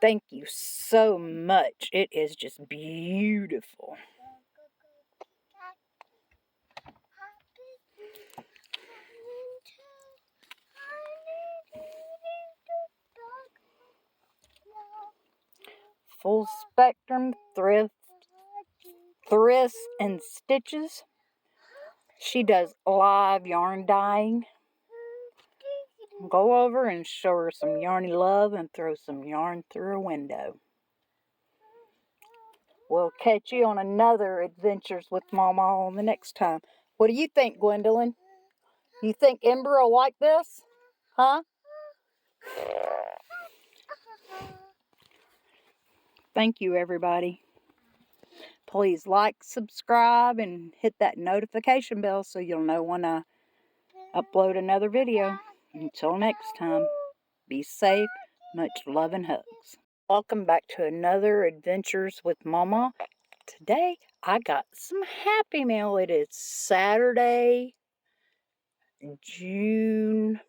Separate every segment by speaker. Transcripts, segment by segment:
Speaker 1: Thank you so much. It is just beautiful. Full spectrum thrift and stitches. She does live yarn dyeing. Go over and show her some yarny love and throw some yarn through a window. We'll catch you on another Adventures with Mama on the next time. What do you think, Gwendolyn? You think Ember will like this? Huh? Thank you, everybody. Please like, subscribe, and hit that notification bell so you'll know when I upload another video. Until next time, be safe. Much love and hugs. Welcome back to another Adventures with Mama. Today, I got some Happy Mail. It is Saturday, June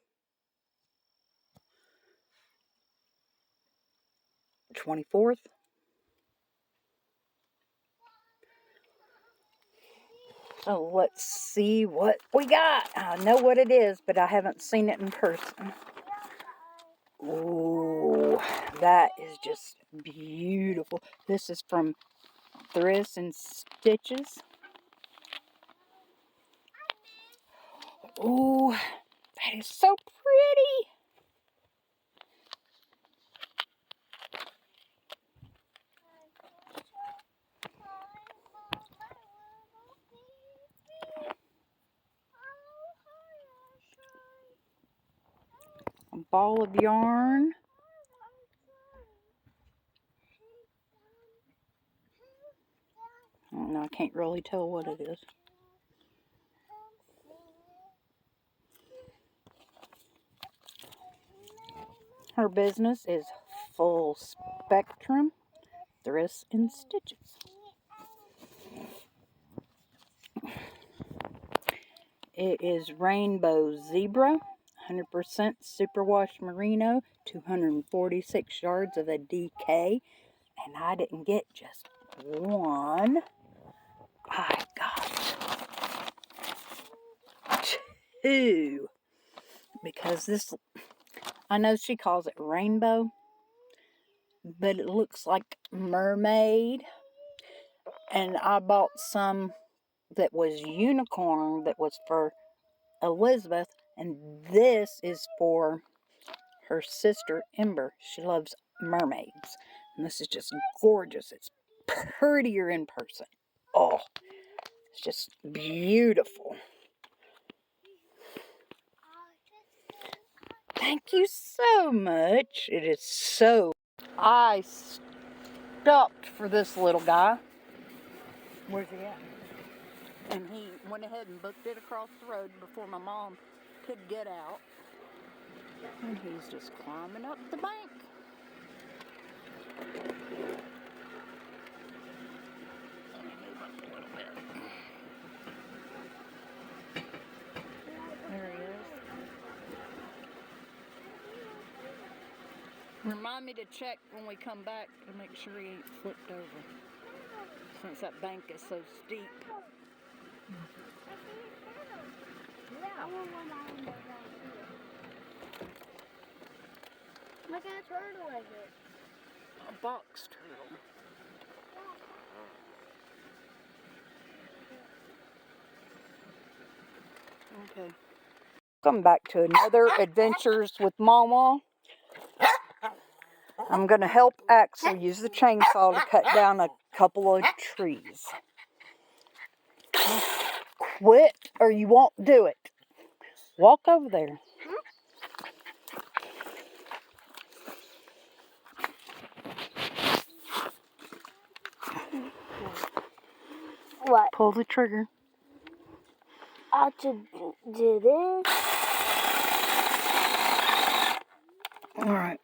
Speaker 1: 24th. So let's see what we got. I know what it is, but I haven't seen it in person. Ooh, that is just beautiful. This is from Thrifts and Stitches. Ooh, that is so pretty. A ball of yarn. I don't know, I can't really tell what it is. Her business is Full Spectrum Thrifts and Stitches. It is Rainbow Zebra, 100% superwash merino, 246 yards of a DK. And I didn't get just one. I got two. Because this, I know she calls it rainbow, but it looks like mermaid. And I bought some that was unicorn that was for Elizabeth. And this is for her sister Ember. She loves mermaids. And this is just gorgeous. It's prettier in person. Oh, it's just beautiful. Thank you so much. It is so... I stopped for this little guy. Where's he at? And he went ahead and booked it across the road before my mom could get out. And he's just climbing up the bank. There he is. Remind me to check when we come back to make sure he ain't flipped over. Since that bank is so steep.
Speaker 2: Look at a turtle like it.
Speaker 1: A box turtle. Okay. Welcome back to another Adventures with Mama. I'm going to help Axel use the chainsaw to cut down a couple of trees. Quit or you won't do it. Walk over there.
Speaker 2: What?
Speaker 1: Pull the trigger.
Speaker 2: I should do this.
Speaker 1: Alright.